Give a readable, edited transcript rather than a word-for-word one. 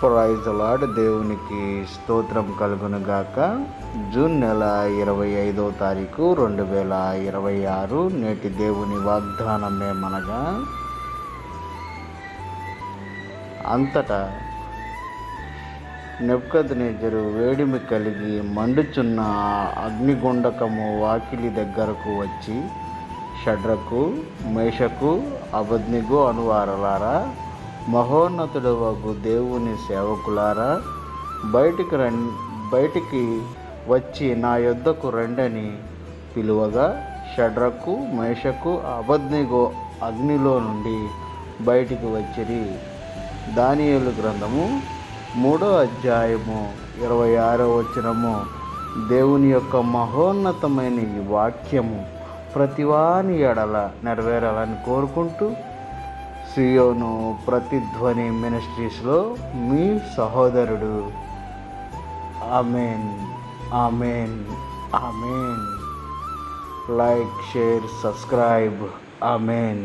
Praise lord. దేవునికి స్తోత్రం కలుగును గాక. జూన్ నెల 25వ తారీఖు 2026 నేటి దేవుని వాగ్దానమేమనగా, అంతటా నెబుకద్నెజరు వేడిమి కలిగి మండుచున్న అగ్నిగుండకము వాకిలి దగ్గరకు వచ్చి, షడ్రకు, మేషకు, అబేద్నెగో అనువారలారా, మహోన్నతుడవగు దేవుని సేవకులారా, బయటికి వచ్చి నా యొద్దకు రండని పిలువగా, షడ్రకు, మేషకు, అబేద్నెగో అగ్నిలో నుండి బయటికి వచ్చిరి. దానియేలు గ్రంథము 3వ అధ్యాయము 26వ వచనము. దేవుని యొక్క మహోన్నతమైన ఈ వాక్యము ప్రతివాని ఎడల నెరవేరాలని కోరుకుంటూ, సియోను ప్రతిధ్వని మినిస్ట్రీస్లో మీ సహోదరుడు. Amen, amen, amen. Like, share, subscribe. Amen.